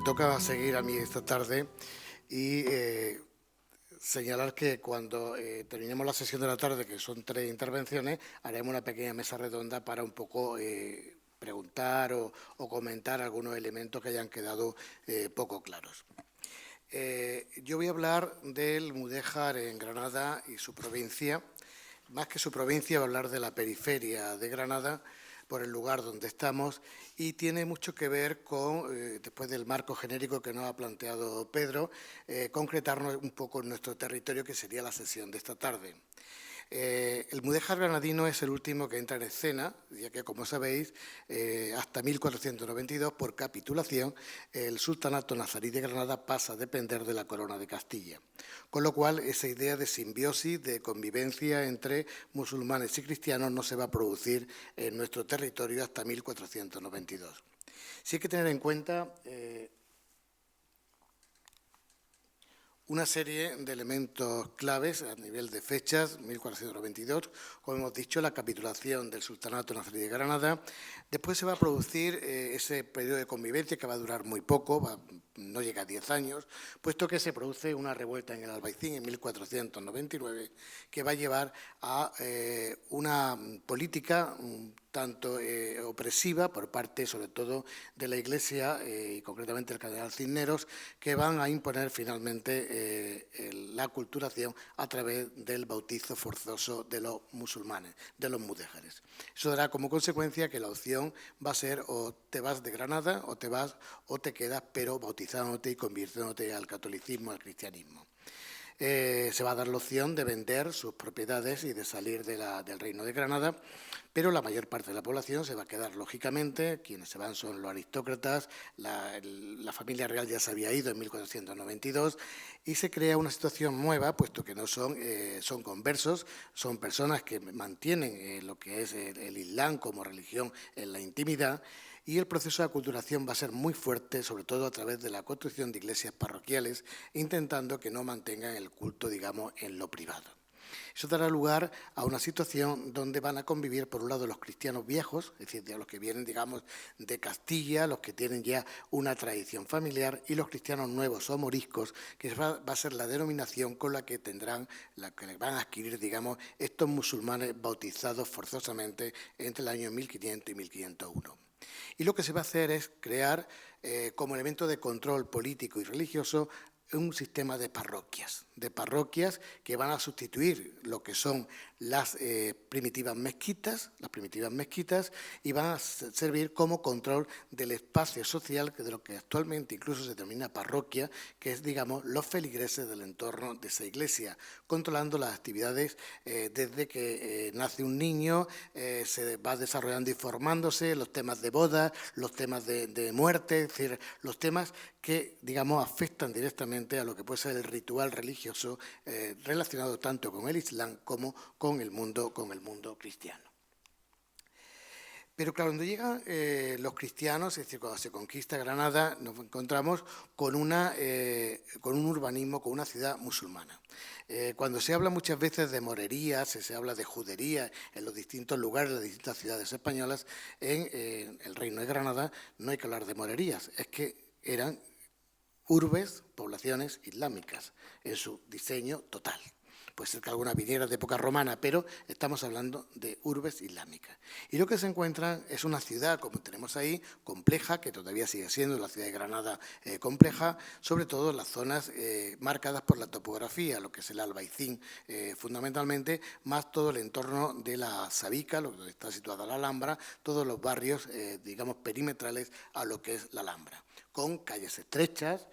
toca seguir a mí esta tarde y señalar que cuando terminemos la sesión de la tarde, que son 3 intervenciones, haremos una pequeña mesa redonda para un poco preguntar o comentar algunos elementos que hayan quedado poco claros. Yo voy a hablar del Mudéjar en Granada y su provincia. Más que su provincia, voy a hablar de la periferia de Granada, por el lugar donde estamos, y tiene mucho que ver con, después del marco genérico que nos ha planteado Pedro, concretarnos un poco en nuestro territorio, que sería la sesión de esta tarde. El Mudéjar granadino es el último que entra en escena, ya que, como sabéis, hasta 1492, por capitulación, el sultanato nazarí de Granada pasa a depender de la corona de Castilla. Con lo cual, esa idea de simbiosis, de convivencia entre musulmanes y cristianos no se va a producir en nuestro territorio hasta 1492. Sí hay que tener en cuenta una serie de elementos claves a nivel de fechas, 1492, como hemos dicho, la capitulación del Sultanato Nazarí de Granada. Después se va a producir ese periodo de convivencia que va a durar muy poco, no llega a 10 años, puesto que se produce una revuelta en el Albaicín en 1499 que va a llevar a una política tanto opresiva por parte, sobre todo, de la Iglesia y concretamente el cardenal Cisneros, que van a imponer finalmente la aculturación a través del bautizo forzoso de los musulmanes, de los mudéjares. Eso dará como consecuencia que la opción va a ser o te vas de Granada o te vas o te quedas, pero bautizándote y convirtiéndote al catolicismo, al cristianismo. Se va a dar la opción de vender sus propiedades y de salir del Reino de Granada, pero la mayor parte de la población se va a quedar, lógicamente. Quienes se van son los aristócratas, la familia real ya se había ido en 1492 y se crea una situación nueva, puesto que no son conversos, son personas que mantienen lo que es el Islam como religión en la intimidad. Y el proceso de aculturación va a ser muy fuerte, sobre todo a través de la construcción de iglesias parroquiales, intentando que no mantengan el culto, digamos, en lo privado. Eso dará lugar a una situación donde van a convivir, por un lado, los cristianos viejos, es decir, los que vienen, digamos, de Castilla, los que tienen ya una tradición familiar, y los cristianos nuevos o moriscos, que va a ser la denominación con la que tendrán, la que van a adquirir, digamos, estos musulmanes bautizados forzosamente entre el año 1500 y 1501. Y lo que se va a hacer es crear, como elemento de control político y religioso, un sistema de parroquias que van a sustituir lo que son las primitivas mezquitas, y van a servir como control del espacio social de lo que actualmente incluso se denomina parroquia, que es, digamos, los feligreses del entorno de esa iglesia, controlando las actividades desde que nace un niño, se va desarrollando y formándose, los temas de boda, los temas de muerte, es decir, los temas que, digamos, afectan directamente a lo que puede ser el ritual religioso relacionado tanto con el Islam como con el mundo cristiano. Pero claro, cuando llegan los cristianos, es decir, cuando se conquista Granada, nos encontramos con un urbanismo, con una ciudad musulmana. Cuando se habla muchas veces de morerías, se habla de judería en los distintos lugares, en las distintas ciudades españolas, en el Reino de Granada no hay que hablar de morerías, es que eran urbes, poblaciones islámicas, en su diseño total. Puede ser que alguna viniera de época romana, pero estamos hablando de urbes islámicas. Y lo que se encuentra es una ciudad, como tenemos ahí, compleja, que todavía sigue siendo la ciudad de Granada compleja, sobre todo en las zonas marcadas por la topografía, lo que es el Albaicín fundamentalmente, más todo el entorno de la Sabica, donde está situada la Alhambra, todos los barrios, digamos, perimetrales a lo que es la Alhambra, con calles estrechas,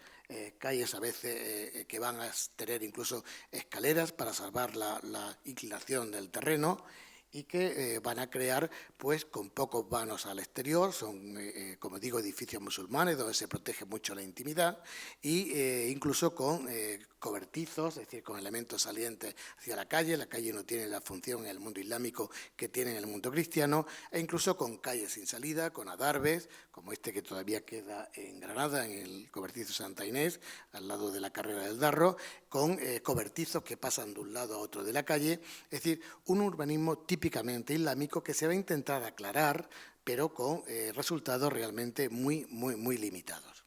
calles a veces que van a tener incluso escaleras para salvar la inclinación del terreno, y que van a crear, pues, con pocos vanos al exterior. Son, como digo, edificios musulmanes donde se protege mucho la intimidad, e incluso con cobertizos, es decir, con elementos salientes hacia la calle. La calle no tiene la función en el mundo islámico que tiene en el mundo cristiano, e incluso con calles sin salida, con adarves, como este que todavía queda en Granada, en el cobertizo Santa Inés, al lado de la carrera del Darro, con cobertizos que pasan de un lado a otro de la calle. Es decir, un urbanismo típicamente islámico que se va a intentar aclarar, pero con resultados realmente muy limitados.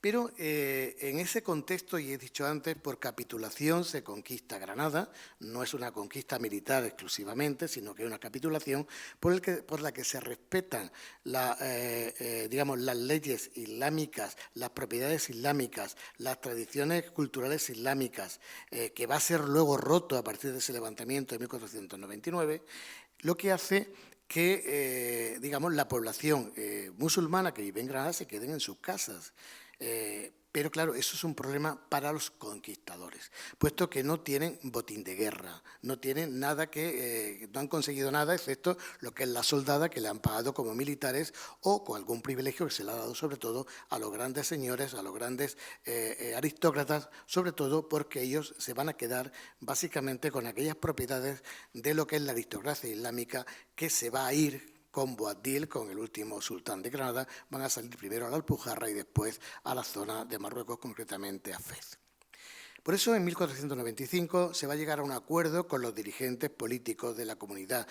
Pero en ese contexto, y he dicho antes, por capitulación se conquista Granada. No es una conquista militar exclusivamente, sino que es una capitulación por la que se respetan digamos, las leyes islámicas, las propiedades islámicas, las tradiciones culturales islámicas, que va a ser luego roto a partir de ese levantamiento de 1499, lo que hace que, digamos, la población musulmana que vive en Granada se queden en sus casas. Pero claro, eso es un problema para los conquistadores, puesto que no tienen botín de guerra, no tienen nada no han conseguido nada, excepto lo que es la soldada que le han pagado como militares o con algún privilegio que se le ha dado sobre todo a los grandes señores, a los grandes aristócratas, sobre todo porque ellos se van a quedar básicamente con aquellas propiedades de lo que es la aristocracia islámica que se va a ir con Boabdil, con el último sultán de Granada, van a salir primero a la Alpujarra y después a la zona de Marruecos, concretamente a Fez. Por eso, en 1495 se va a llegar a un acuerdo con los dirigentes políticos de la comunidad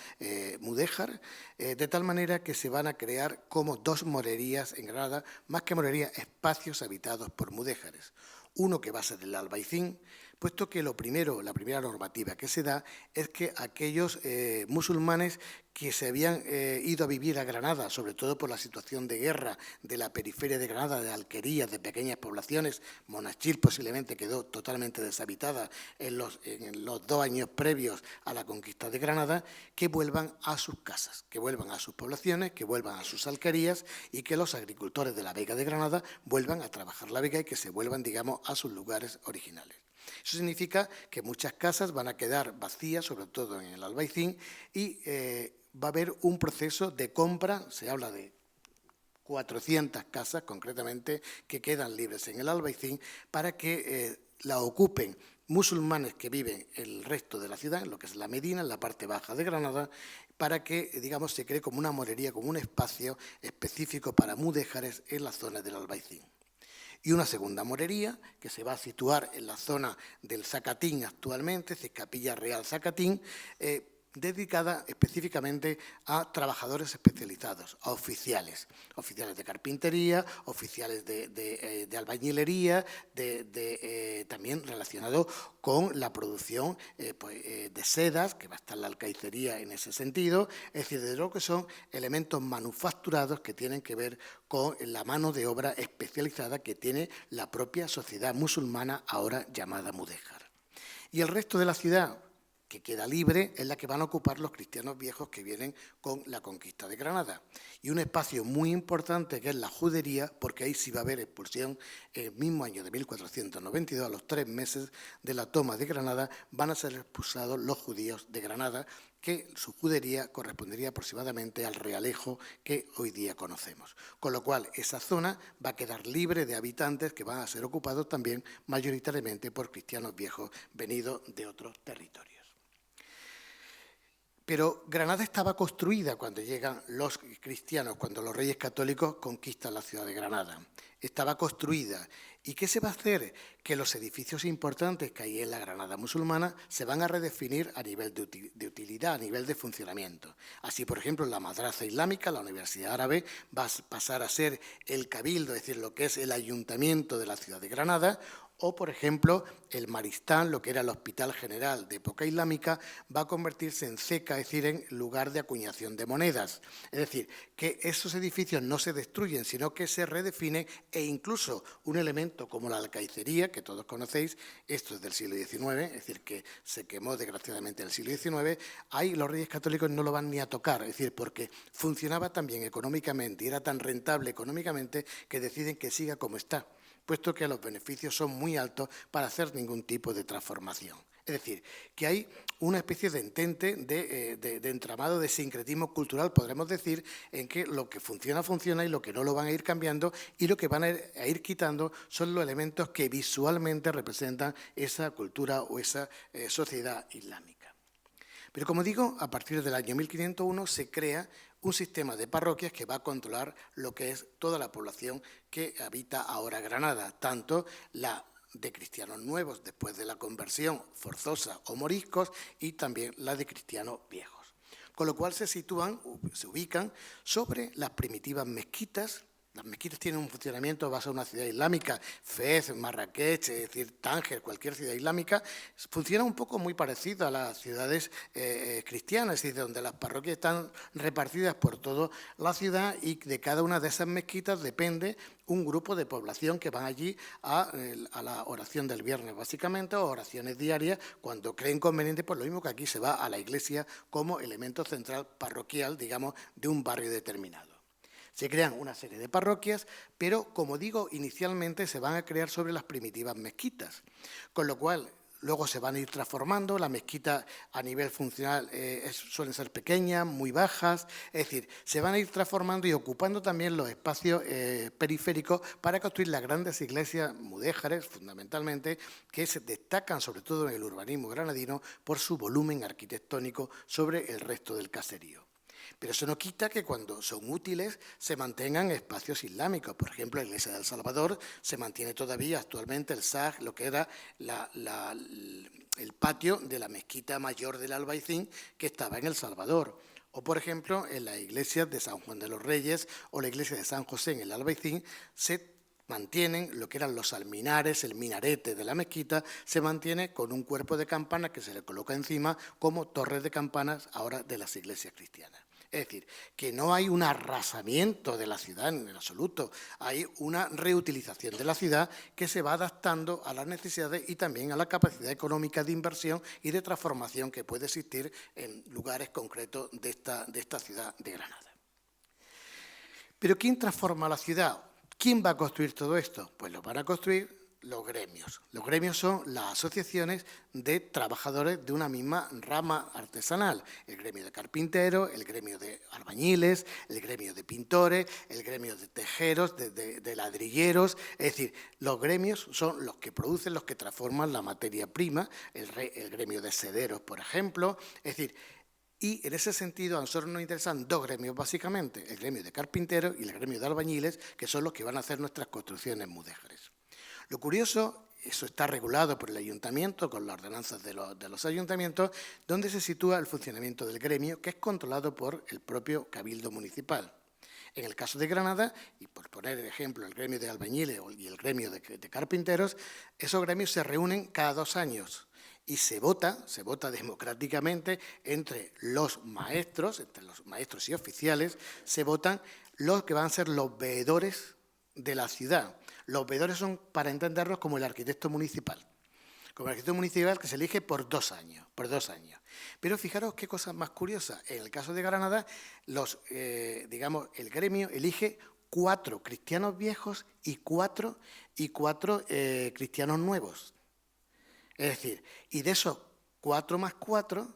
mudéjar, de tal manera que se van a crear como 2 morerías en Granada, más que morerías, espacios habitados por mudéjares. Uno que va a ser el Albaicín, puesto que la primera normativa que se da es que aquellos musulmanes que se habían ido a vivir a Granada, sobre todo por la situación de guerra de la periferia de Granada, de alquerías, de pequeñas poblaciones, Monachil posiblemente quedó totalmente deshabitada en los 2 años previos a la conquista de Granada, que vuelvan a sus casas, que vuelvan a sus poblaciones, que vuelvan a sus alquerías y que los agricultores de la Vega de Granada vuelvan a trabajar la Vega y que se vuelvan, digamos, a sus lugares originales. Eso significa que muchas casas van a quedar vacías, sobre todo en el Albaicín, y va a haber un proceso de compra, se habla de 400 casas concretamente, que quedan libres en el Albaicín para que la ocupen musulmanes que viven en el resto de la ciudad, en lo que es la Medina, en la parte baja de Granada, para que, digamos, se cree como una morería, como un espacio específico para mudéjares en la zona del Albaicín. Y una segunda morería que se va a situar en la zona del Zacatín actualmente, es decir, Capilla Real Zacatín, dedicada específicamente a trabajadores especializados, a oficiales de carpintería, oficiales de albañilería, también relacionado con la producción de sedas, que va a estar la alcaicería en ese sentido, es decir, de lo que son elementos manufacturados que tienen que ver con la mano de obra especializada que tiene la propia sociedad musulmana ahora llamada mudéjar. Y el resto de la ciudad, que queda libre, es la que van a ocupar los cristianos viejos que vienen con la conquista de Granada. Y un espacio muy importante que es la judería, porque ahí sí va a haber expulsión. El mismo año de 1492, a los 3 meses de la toma de Granada, van a ser expulsados los judíos de Granada, que su judería correspondería aproximadamente al Realejo que hoy día conocemos. Con lo cual, esa zona va a quedar libre de habitantes que van a ser ocupados también mayoritariamente por cristianos viejos venidos de otros territorios. Pero Granada estaba construida cuando llegan los cristianos, cuando los reyes católicos conquistan la ciudad de Granada. Estaba construida. ¿Y qué se va a hacer? Que los edificios importantes que hay en la Granada musulmana se van a redefinir a nivel de utilidad, a nivel de funcionamiento. Así, por ejemplo, la madraza islámica, la Universidad Árabe, va a pasar a ser el cabildo, es decir, lo que es el ayuntamiento de la ciudad de Granada. O, por ejemplo, el Maristán, lo que era el Hospital General de época islámica, va a convertirse en ceca, es decir, en lugar de acuñación de monedas. Es decir, que esos edificios no se destruyen, sino que se redefinen e incluso un elemento como la alcaicería, que todos conocéis, esto es del siglo XIX, es decir, que se quemó desgraciadamente en el siglo XIX, ahí los reyes católicos no lo van ni a tocar, es decir, porque funcionaba tan bien económicamente y era tan rentable económicamente que deciden que siga como está, puesto que los beneficios son muy altos para hacer ningún tipo de transformación. Es decir, que hay una especie de entente, de entramado, de sincretismo cultural, podremos decir, en que lo que funciona, funciona y lo que no lo van a ir cambiando y lo que van a ir quitando son los elementos que visualmente representan esa cultura o esa sociedad islámica. Pero como digo, a partir del año 1501 se crea un sistema de parroquias que va a controlar lo que es toda la población que habita ahora Granada, tanto la de cristianos nuevos después de la conversión forzosa o moriscos y también la de cristianos viejos. Con lo cual se ubican sobre las primitivas mezquitas Las mezquitas tienen un funcionamiento basado en una ciudad islámica, Fez, Marrakech, es decir, Tánger, cualquier ciudad islámica, funciona un poco muy parecido a las ciudades cristianas, es decir, donde las parroquias están repartidas por toda la ciudad y de cada una de esas mezquitas depende un grupo de población que van allí a la oración del viernes, básicamente, o oraciones diarias, cuando creen conveniente, pues lo mismo que aquí se va a la iglesia como elemento central parroquial, digamos, de un barrio determinado. Se crean una serie de parroquias, pero, como digo, inicialmente se van a crear sobre las primitivas mezquitas, con lo cual luego se van a ir transformando. La mezquita a nivel funcional suelen ser pequeñas, muy bajas, es decir, se van a ir transformando y ocupando también los espacios periféricos para construir las grandes iglesias mudéjares, fundamentalmente, que se destacan sobre todo en el urbanismo granadino por su volumen arquitectónico sobre el resto del caserío. Pero eso no quita que cuando son útiles se mantengan espacios islámicos. Por ejemplo, en la iglesia de El Salvador se mantiene todavía actualmente el SAG, lo que era el patio de la mezquita mayor del Albaicín que estaba en El Salvador. O, por ejemplo, en las iglesias de San Juan de los Reyes o la iglesia de San José en el Albaicín se mantienen lo que eran los alminares, el minarete de la mezquita, se mantiene con un cuerpo de campanas que se le coloca encima como torres de campanas ahora de las iglesias cristianas. Es decir, que no hay un arrasamiento de la ciudad en absoluto, hay una reutilización de la ciudad que se va adaptando a las necesidades y también a la capacidad económica de inversión y de transformación que puede existir en lugares concretos de esta ciudad de Granada. Pero ¿quién transforma la ciudad? ¿Quién va a construir todo esto? Pues lo van a construir los gremios. Los gremios son las asociaciones de trabajadores de una misma rama artesanal. El gremio de carpinteros, el gremio de albañiles, el gremio de pintores, el gremio de tejeros, de ladrilleros. Es decir, los gremios son los que producen, los que transforman la materia prima. El gremio de sederos, por ejemplo. Es decir, y en ese sentido a nosotros nos interesan dos gremios básicamente, el gremio de carpinteros y el gremio de albañiles, que son los que van a hacer nuestras construcciones mudéjares. Lo curioso, eso está regulado por el ayuntamiento, con las ordenanzas de los ayuntamientos, donde se sitúa el funcionamiento del gremio, que es controlado por el propio Cabildo Municipal. En el caso de Granada, y por poner el ejemplo, el gremio de albañiles y el gremio de carpinteros, esos gremios se reúnen cada 2 años. Y se vota democráticamente entre los maestros y oficiales, se votan los que van a ser los veedores de la ciudad. Los veedores son, para entenderlos, como el arquitecto municipal. Como el arquitecto municipal que se elige por 2 años. Pero fijaros qué cosa más curiosa. En el caso de Granada, el gremio elige 4 cristianos viejos y 4 cristianos nuevos. Es decir, y de esos 4 más 4,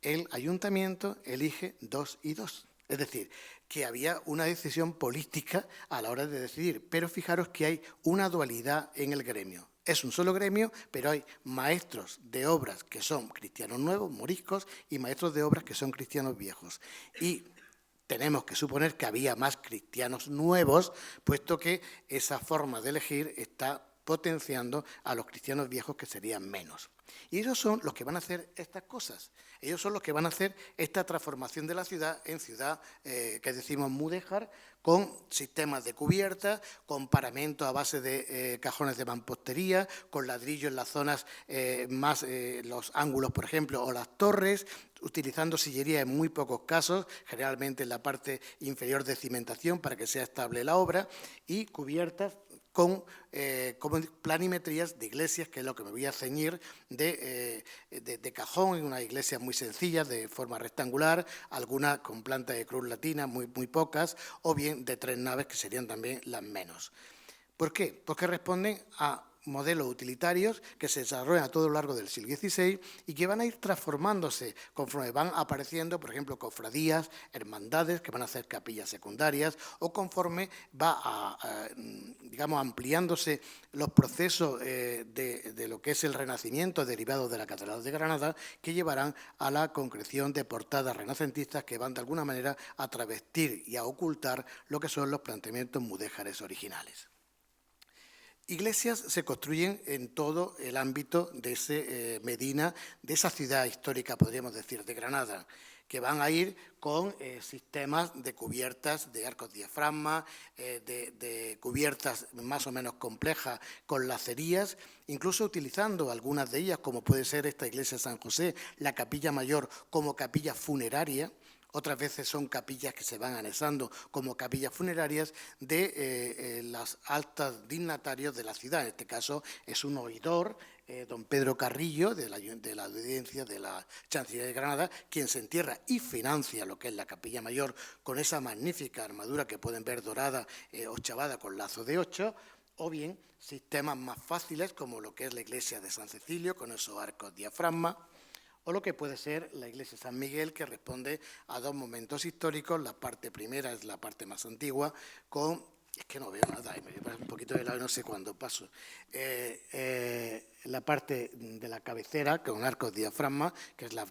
el ayuntamiento elige 2 y 2. Es decir, que había una decisión política a la hora de decidir. Pero fijaros que hay una dualidad en el gremio. Es un solo gremio, pero hay maestros de obras que son cristianos nuevos, moriscos, y maestros de obras que son cristianos viejos. Y tenemos que suponer que había más cristianos nuevos, puesto que esa forma de elegir está potenciando a los cristianos viejos, que serían menos. Y ellos son los que van a hacer estas cosas. Ellos son los que van a hacer esta transformación de la ciudad en ciudad, que decimos mudéjar, con sistemas de cubierta, con paramentos a base de cajones de mampostería, con ladrillo en las zonas los ángulos, por ejemplo, o las torres, utilizando sillería en muy pocos casos, generalmente en la parte inferior de cimentación para que sea estable la obra, y cubiertas con planimetrías de iglesias, que es lo que me voy a ceñir, de cajón, en unas iglesias muy sencillas, de forma rectangular, algunas con planta de cruz latina, muy pocas, o bien de 3 naves, que serían también las menos. ¿Por qué? Porque responden a modelos utilitarios que se desarrollan a todo lo largo del siglo XVI y que van a ir transformándose conforme van apareciendo, por ejemplo, cofradías, hermandades, que van a ser capillas secundarias, o conforme va ampliándose los procesos de lo que es el Renacimiento derivado de la Catedral de Granada, que llevarán a la concreción de portadas renacentistas que van de alguna manera a travestir y a ocultar lo que son los planteamientos mudéjares originales. Iglesias se construyen en todo el ámbito de ese Medina, de esa ciudad histórica, podríamos decir, de Granada, que van a ir con sistemas de cubiertas de arcos diafragma, de cubiertas más o menos complejas con lacerías, incluso utilizando algunas de ellas, como puede ser esta iglesia de San José, la capilla mayor como capilla funeraria. Otras veces son capillas que se van anexando como capillas funerarias de los altos dignatarios de la ciudad. En este caso es un oidor, don Pedro Carrillo, de la audiencia de la Chancillería de Granada, quien se entierra y financia lo que es la capilla mayor con esa magnífica armadura que pueden ver dorada, ochavada con lazo de 8, o bien sistemas más fáciles como lo que es la iglesia de San Cecilio con esos arcos diafragma, o lo que puede ser la iglesia de San Miguel, que responde a dos momentos históricos. La parte primera es la parte más antigua, con... Es que no veo nada, me voy un poquito de lado y no sé cuándo paso. La parte de la cabecera, con arcos diafragma, que es la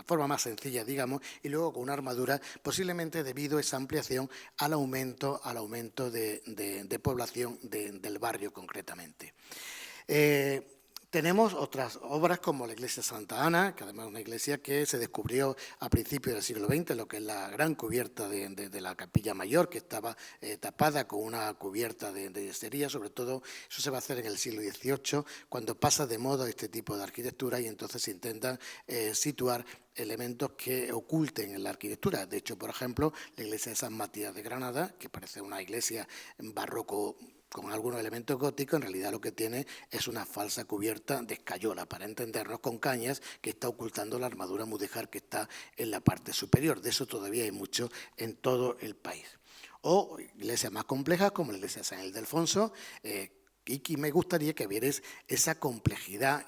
forma más sencilla, digamos, y luego con una armadura, posiblemente debido a esa ampliación al aumento de población del barrio concretamente. Tenemos otras obras como la iglesia de Santa Ana, que además es una iglesia que se descubrió a principios del siglo XX, lo que es la gran cubierta de la capilla mayor, que estaba tapada con una cubierta de yesería. Sobre todo eso se va a hacer en el siglo XVIII, cuando pasa de moda este tipo de arquitectura y entonces se intentan situar elementos que oculten en la arquitectura. De hecho, por ejemplo, la iglesia de San Matías de Granada, que parece una iglesia barroco con algunos elementos góticos, en realidad lo que tiene es una falsa cubierta de escayola, para entendernos, con cañas, que está ocultando la armadura mudéjar que está en la parte superior. De eso todavía hay mucho en todo el país. O iglesias más complejas, como la iglesia de San Ildefonso, y me gustaría que vierais esa complejidad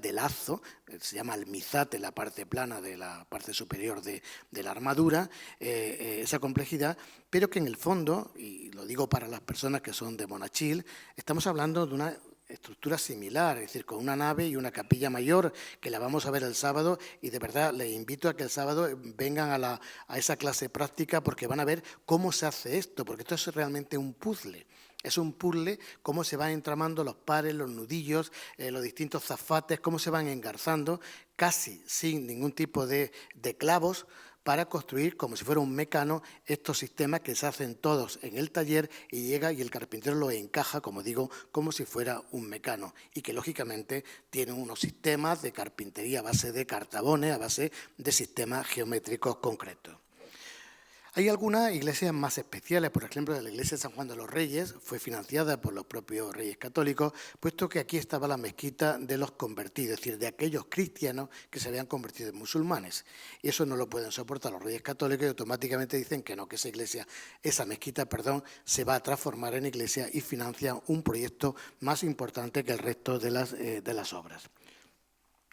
de lazo, se llama almizate la parte plana de la parte superior de la armadura, esa complejidad, pero que en el fondo, y lo digo para las personas que son de Monachil, estamos hablando de una estructura similar, es decir, con una nave y una capilla mayor, que la vamos a ver el sábado, y de verdad les invito a que el sábado vengan a esa clase práctica, porque van a ver cómo se hace esto, porque esto es realmente un puzzle. Es un puzzle, cómo se van entramando los pares, los nudillos, los distintos zafates, cómo se van engarzando, casi sin ningún tipo de clavos, para construir, como si fuera un mecano, estos sistemas que se hacen todos en el taller y llega y el carpintero los encaja, como digo, como si fuera un mecano, y que lógicamente tienen unos sistemas de carpintería a base de cartabones, a base de sistemas geométricos concretos. Hay algunas iglesias más especiales, por ejemplo, la iglesia de San Juan de los Reyes fue financiada por los propios reyes católicos, puesto que aquí estaba la mezquita de los convertidos, es decir, de aquellos cristianos que se habían convertido en musulmanes. Y eso no lo pueden soportar los reyes católicos y automáticamente dicen que no, que esa mezquita, se va a transformar en iglesia y financian un proyecto más importante que el resto de las obras.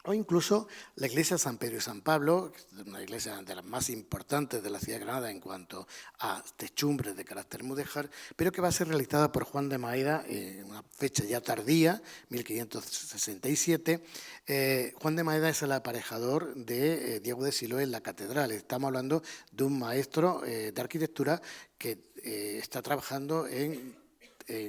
O incluso la iglesia de San Pedro y San Pablo, una iglesia de las más importantes de la ciudad de Granada en cuanto a techumbres de carácter mudéjar, pero que va a ser realizada por Juan de Maeda en una fecha ya tardía, 1567. Juan de Maeda es el aparejador de Diego de Siloé en la catedral. Estamos hablando de un maestro de arquitectura que está trabajando en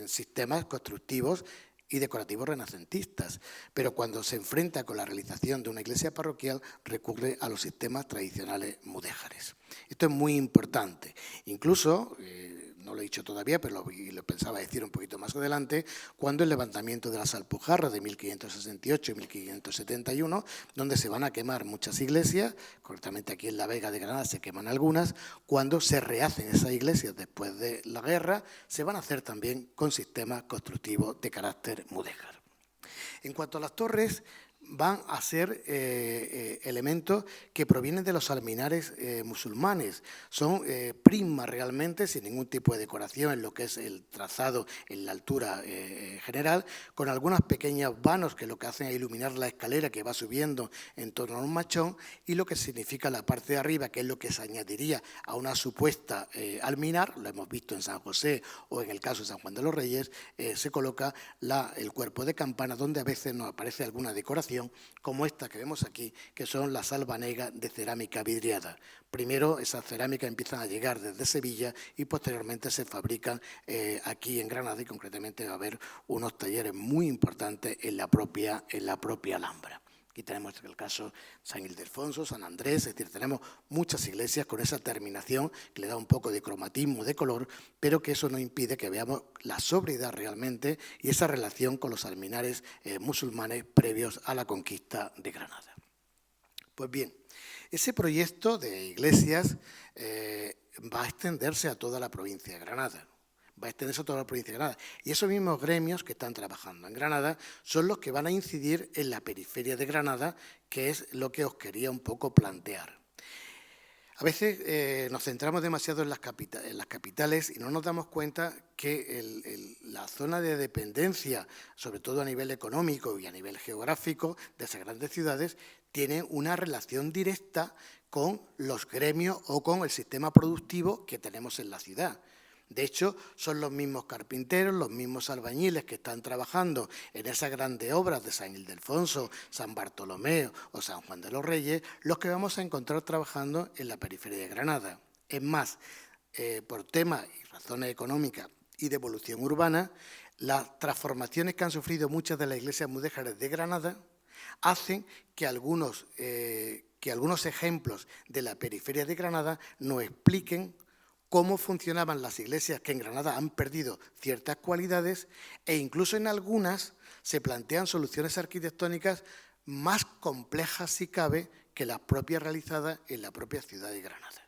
sistemas constructivos y decorativos renacentistas, pero cuando se enfrenta con la realización de una iglesia parroquial recurre a los sistemas tradicionales mudéjares. Esto es muy importante. Incluso, no lo he dicho todavía, pero lo pensaba decir un poquito más adelante, cuando el levantamiento de las Alpujarras de 1568 y 1571, donde se van a quemar muchas iglesias, concretamente aquí en la Vega de Granada se queman algunas, cuando se rehacen esas iglesias después de la guerra, se van a hacer también con sistemas constructivos de carácter mudéjar. En cuanto a las torres, van a ser elementos que provienen de los alminares musulmanes. Son prismas realmente, sin ningún tipo de decoración en lo que es el trazado en la altura general, con algunos pequeños vanos que lo que hacen es iluminar la escalera que va subiendo en torno a un machón, y lo que significa la parte de arriba, que es lo que se añadiría a una supuesta alminar, lo hemos visto en San José o en el caso de San Juan de los Reyes, se coloca el cuerpo de campana, donde a veces nos aparece alguna decoración, como esta que vemos aquí, que son las albanegas de cerámica vidriada. Primero esas cerámicas empiezan a llegar desde Sevilla y posteriormente se fabrican aquí en Granada, y concretamente va a haber unos talleres muy importantes en la propia Alhambra, Aquí tenemos el caso San Ildefonso, San Andrés, es decir, tenemos muchas iglesias con esa terminación que le da un poco de cromatismo, de color, pero que eso no impide que veamos la sobriedad realmente y esa relación con los alminares musulmanes previos a la conquista de Granada. Pues bien, ese proyecto de iglesias va a extenderse a toda la provincia de Granada. Va a extenderse a toda la provincia de Granada. Y esos mismos gremios que están trabajando en Granada son los que van a incidir en la periferia de Granada, que es lo que os quería un poco plantear. A veces nos centramos demasiado en las capitales y no nos damos cuenta que la zona de dependencia, sobre todo a nivel económico y a nivel geográfico de esas grandes ciudades, tiene una relación directa con los gremios o con el sistema productivo que tenemos en la ciudad. De hecho, son los mismos carpinteros, los mismos albañiles que están trabajando en esas grandes obras de San Ildefonso, San Bartolomé o San Juan de los Reyes, los que vamos a encontrar trabajando en la periferia de Granada. Es más, por temas y razones económicas y de evolución urbana, las transformaciones que han sufrido muchas de las iglesias mudéjares de Granada hacen que algunos ejemplos de la periferia de Granada nos expliquen cómo funcionaban las iglesias que en Granada han perdido ciertas cualidades e incluso en algunas se plantean soluciones arquitectónicas más complejas, si cabe, que las propias realizadas en la propia ciudad de Granada.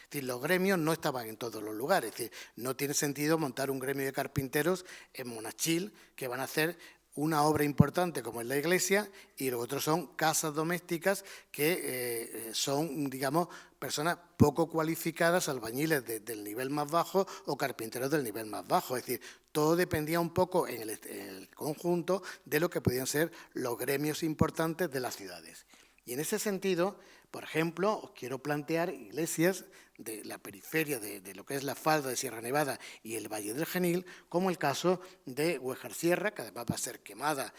Es decir, los gremios no estaban en todos los lugares, es decir, no tiene sentido montar un gremio de carpinteros en Monachil que van a hacer una obra importante como es la iglesia y los otros son casas domésticas que son, digamos, personas poco cualificadas, albañiles del nivel más bajo o carpinteros del nivel más bajo. Es decir, todo dependía un poco en el conjunto de lo que podían ser los gremios importantes de las ciudades. Y en ese sentido, por ejemplo, os quiero plantear iglesias de la periferia de lo que es la falda de Sierra Nevada y el Valle del Genil, como el caso de Huéjar Sierra, que además va a ser quemada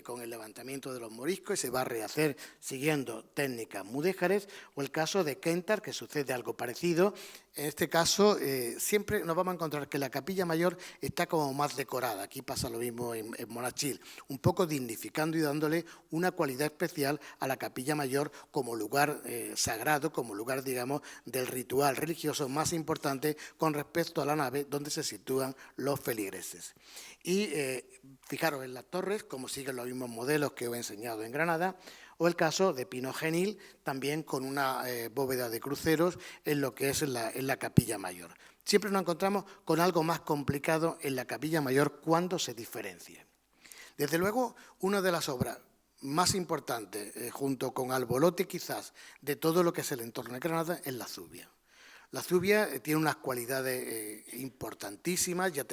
con el levantamiento de los moriscos y se va a rehacer siguiendo técnicas mudéjares, o el caso de Kentar, que sucede algo parecido. En este caso, siempre nos vamos a encontrar que la capilla mayor está como más decorada. Aquí pasa lo mismo en Monachil, un poco dignificando y dándole una cualidad especial a la capilla mayor como lugar sagrado, como lugar, digamos, del ritual religioso más importante con respecto a la nave donde se sitúan los feligreses. Y fijaros en las torres, como siguen los mismos modelos que os he enseñado en Granada, o el caso de Pino Genil, también con una bóveda de cruceros en lo que es en la capilla mayor. Siempre nos encontramos con algo más complicado en la capilla mayor cuando se diferencia. Desde luego, una de las obras más importantes, junto con Albolote quizás, de todo lo que es el entorno de Granada, es la Zubia. La Zubia tiene unas cualidades importantísimas, ya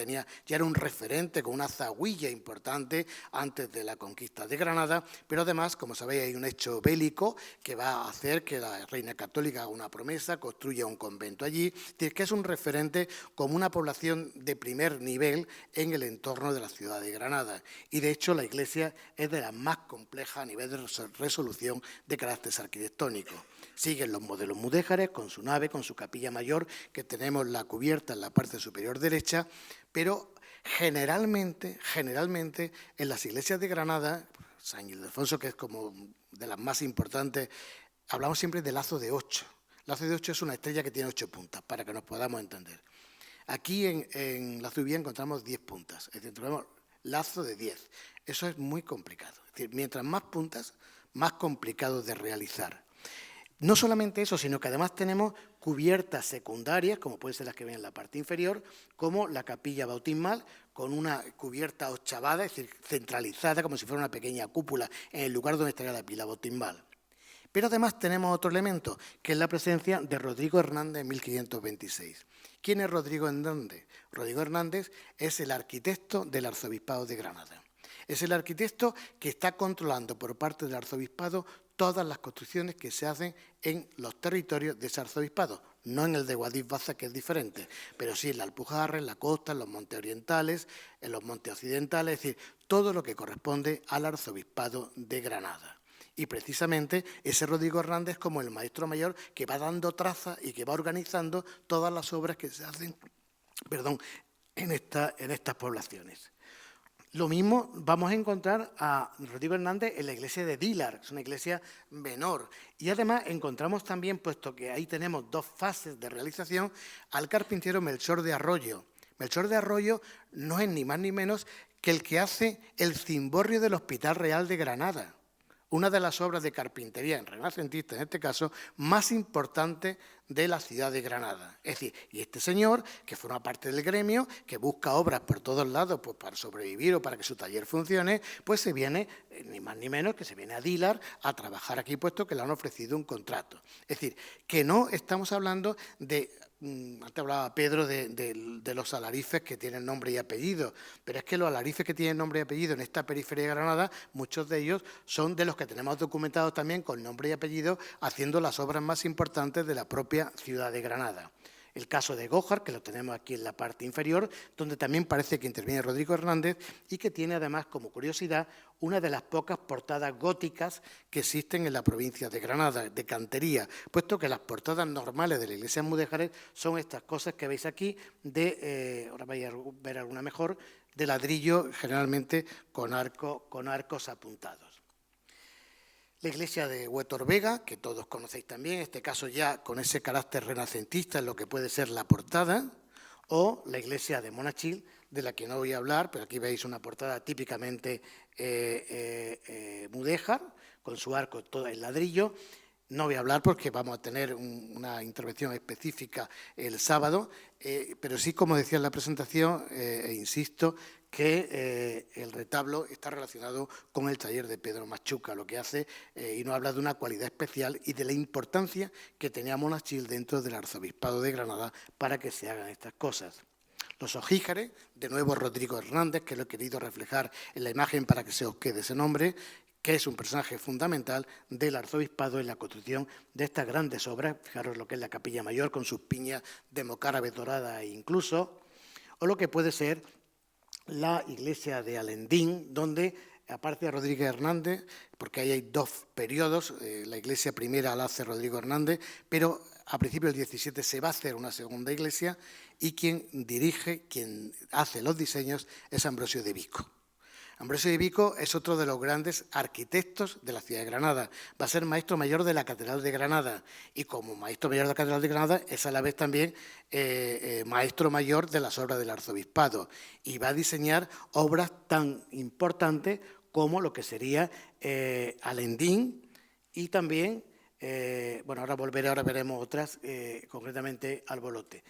era un referente con una zahuilla importante antes de la conquista de Granada, pero además, como sabéis, hay un hecho bélico que va a hacer que la reina católica haga una promesa, construya un convento allí, es decir, que es un referente como una población de primer nivel en el entorno de la ciudad de Granada. Y de hecho la iglesia es de las más complejas a nivel de resolución de carácter arquitectónico. Siguen los modelos mudéjares con su nave, con su capilla mayor, que tenemos la cubierta en la parte superior derecha, pero generalmente en las iglesias de Granada, San Ildefonso, que es como de las más importantes, hablamos siempre de lazo de 8. Lazo de 8 es una estrella que tiene 8 puntas, para que nos podamos entender. Aquí en la Zubia encontramos 10 puntas, es decir, tenemos lazo de 10. Eso es muy complicado. Es decir, mientras más puntas, más complicado de realizar. No solamente eso, sino que además tenemos cubiertas secundarias, como pueden ser las que ven en la parte inferior, como la capilla bautismal, con una cubierta ochavada, es decir, centralizada, como si fuera una pequeña cúpula, en el lugar donde estaría la pila bautismal. Pero además tenemos otro elemento, que es la presencia de Rodrigo Hernández en 1526. ¿Quién es Rodrigo Hernández? Rodrigo Hernández es el arquitecto del Arzobispado de Granada. Es el arquitecto que está controlando por parte del arzobispado todas las construcciones que se hacen en los territorios de ese arzobispado, no en el de Guadix Baza, que es diferente, pero sí en la Alpujarra, en la costa, en los montes orientales, en los montes occidentales, es decir, todo lo que corresponde al arzobispado de Granada. Y precisamente ese Rodrigo Hernández como el maestro mayor que va dando traza y que va organizando todas las obras que se hacen en estas poblaciones. Lo mismo vamos a encontrar a Rodrigo Hernández en la iglesia de Dílar, es una iglesia menor. Y además encontramos también, puesto que ahí tenemos dos fases de realización, al carpintero Melchor de Arroyo. Melchor de Arroyo no es ni más ni menos que el que hace el cimborrio del Hospital Real de Granada, una de las obras de carpintería, en renacentista en este caso, más importantes de la ciudad de Granada. Es decir, y este señor, que forma parte del gremio, que busca obras por todos lados pues, para sobrevivir o para que su taller funcione, pues se viene, ni más ni menos, que se viene a Dílar a trabajar aquí, puesto que le han ofrecido un contrato. Es decir, que no estamos hablando de... Antes hablaba Pedro de los alarifes que tienen nombre y apellido, pero es que los alarifes que tienen nombre y apellido en esta periferia de Granada, muchos de ellos son de los que tenemos documentados también con nombre y apellido, haciendo las obras más importantes de la propia ciudad de Granada. El caso de Gójar, que lo tenemos aquí en la parte inferior, donde también parece que interviene Rodrigo Hernández y que tiene además como curiosidad una de las pocas portadas góticas que existen en la provincia de Granada, de cantería, puesto que las portadas normales de la iglesia de Mudéjar son estas cosas que veis aquí, ahora vais a ver alguna mejor, de ladrillo generalmente con arcos apuntados. La iglesia de Huétor Vega, que todos conocéis también, en este caso ya con ese carácter renacentista en lo que puede ser la portada, o la iglesia de Monachil, de la que no voy a hablar, pero aquí veis una portada típicamente mudéjar, con su arco todo en ladrillo. No voy a hablar porque vamos a tener una intervención específica el sábado, pero sí, como decía en la presentación, insisto, que el retablo está relacionado con el taller de Pedro Machuca, lo que hace, y nos habla de una cualidad especial y de la importancia que tenía Monachil dentro del arzobispado de Granada para que se hagan estas cosas. Los ojíjares, de nuevo Rodrigo Hernández, que lo he querido reflejar en la imagen para que se os quede ese nombre, que es un personaje fundamental del arzobispado en la construcción de estas grandes obras. Fijaros lo que es la capilla mayor con sus piñas de mocárabe dorada incluso, o lo que puede ser la iglesia de Alendín, donde, aparte de Rodríguez Hernández, porque ahí hay dos periodos, la iglesia primera la hace Rodrigo Hernández, pero a principios del 17 se va a hacer una segunda iglesia y quien dirige, quien hace los diseños es Ambrosio de Vico. Ambrosio de Vico es otro de los grandes arquitectos de la ciudad de Granada. Va a ser maestro mayor de la Catedral de Granada y como maestro mayor de la Catedral de Granada es a la vez también maestro mayor de las obras del arzobispado y va a diseñar obras tan importantes como lo que sería Alendín y también, bueno, ahora veremos otras, concretamente Albolote.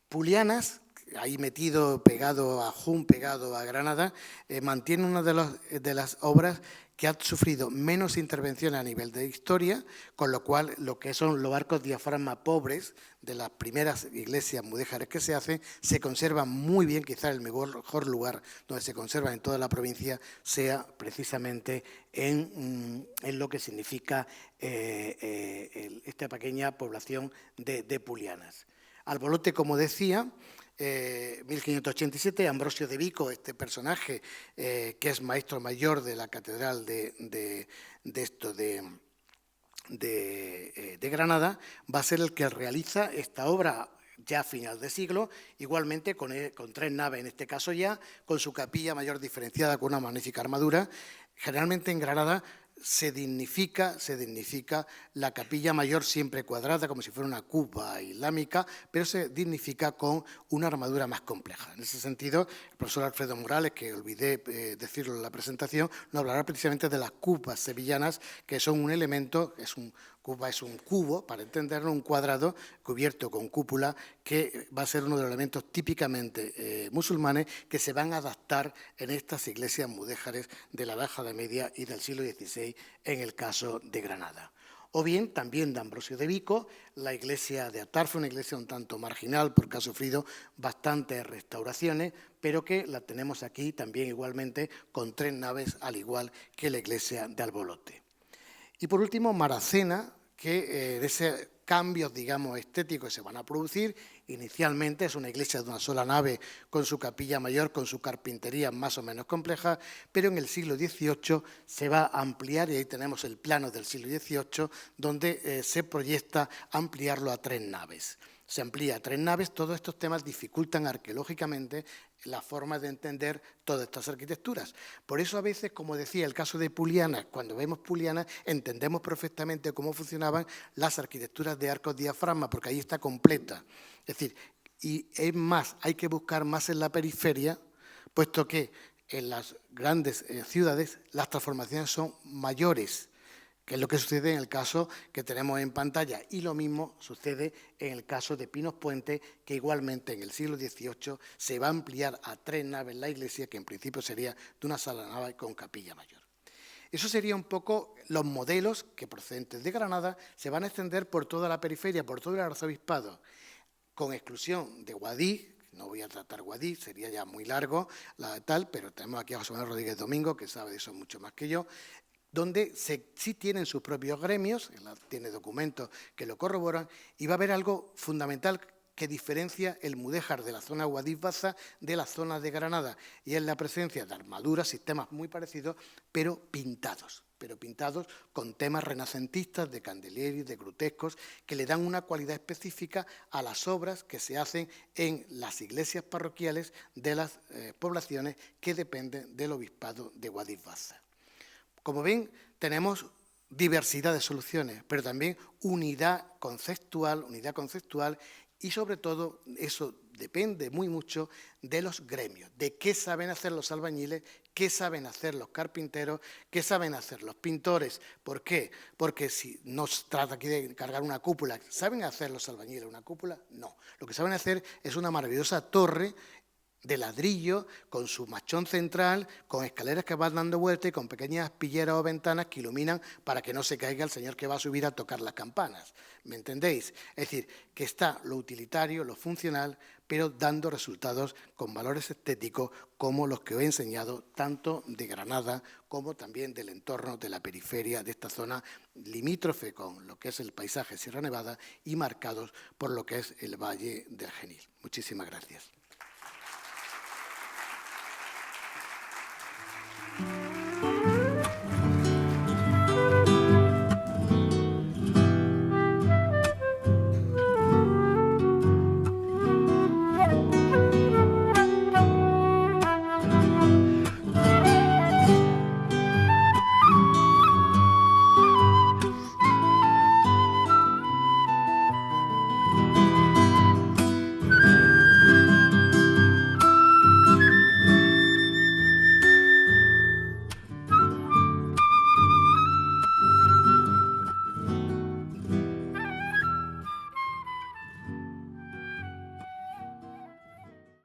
Pulianas, ahí metido, pegado a Jun, pegado a Granada, mantiene una de las obras que ha sufrido menos intervenciones a nivel de historia, con lo cual lo que son los arcos diafragma pobres de las primeras iglesias mudéjares que se hacen, se conservan muy bien, quizás el mejor lugar donde se conservan en toda la provincia sea precisamente en lo que significa esta pequeña población de Pulianas. Albolote, como decía, 1587, Ambrosio de Vico, este personaje que es maestro mayor de la catedral de Granada, va a ser el que realiza esta obra ya a final de siglo, igualmente con tres naves, en este caso ya, con su capilla mayor diferenciada con una magnífica armadura. Generalmente en Granada se dignifica la capilla mayor siempre cuadrada, como si fuera una cuba islámica, pero se dignifica con una armadura más compleja. En ese sentido, el profesor Alfredo Morales, que olvidé decirlo en la presentación, nos hablará precisamente de las cubas sevillanas, que son un elemento, cuba es un cubo, para entenderlo, un cuadrado cubierto con cúpula, que va a ser uno de los elementos típicamente musulmanes que se van a adaptar en estas iglesias mudéjares de la Baja Edad Media y del siglo XVI en el caso de Granada. O bien, también de Ambrosio de Vico, la iglesia de Atarfe, una iglesia un tanto marginal porque ha sufrido bastantes restauraciones, pero que la tenemos aquí también igualmente con tres naves, al igual que la iglesia de Albolote. Y por último, Maracena, que de ese cambios, digamos, estéticos que se van a producir. Inicialmente es una iglesia de una sola nave con su capilla mayor, con su carpintería más o menos compleja, pero en el siglo XVIII se va a ampliar, y ahí tenemos el plano del siglo XVIII, donde se proyecta ampliarlo a tres naves. se amplía a 3 naves. Todos estos temas dificultan arqueológicamente la forma de entender todas estas arquitecturas. Por eso a veces, como decía, el caso de Puliana, cuando vemos Puliana entendemos perfectamente cómo funcionaban las arquitecturas de arcos diafragma, porque ahí está completa. Es decir, y es más, hay que buscar más en la periferia, puesto que en las grandes ciudades las transformaciones son mayores, que es lo que sucede en el caso que tenemos en pantalla. Y lo mismo sucede en el caso de Pinos Puente, que igualmente en el siglo XVIII se va a ampliar a 3 naves la iglesia, que en principio sería de una sola nave con capilla mayor. Eso sería un poco los modelos que procedentes de Granada se van a extender por toda la periferia, por todo el arzobispado, con exclusión de Guadix. No voy a tratar Guadix, sería ya muy largo, pero tenemos aquí a José Manuel Rodríguez Domingo, que sabe de eso mucho más que yo, donde sí tienen sus propios gremios, tiene documentos que lo corroboran, y va a haber algo fundamental que diferencia el mudéjar de la zona Guadix-Baza de la zona de Granada, y es la presencia de armaduras, sistemas muy parecidos, pero pintados con temas renacentistas, de Candelieri, de grutescos, que le dan una cualidad específica a las obras que se hacen en las iglesias parroquiales de las poblaciones que dependen del obispado de Guadix-Baza. Como ven, tenemos diversidad de soluciones, pero también unidad conceptual y sobre todo eso depende muy mucho de los gremios, de qué saben hacer los albañiles, qué saben hacer los carpinteros, qué saben hacer los pintores. ¿Por qué? Porque si no se trata aquí de cargar una cúpula, ¿saben hacer los albañiles una cúpula? No. Lo que saben hacer es una maravillosa torre de ladrillo, con su machón central, con escaleras que van dando vueltas y con pequeñas pilleras o ventanas que iluminan para que no se caiga el señor que va a subir a tocar las campanas. ¿Me entendéis? Es decir, que está lo utilitario, lo funcional, pero dando resultados con valores estéticos como los que os he enseñado, tanto de Granada como también del entorno de la periferia de esta zona limítrofe con lo que es el paisaje Sierra Nevada y marcados por lo que es el Valle del Genil. Muchísimas gracias.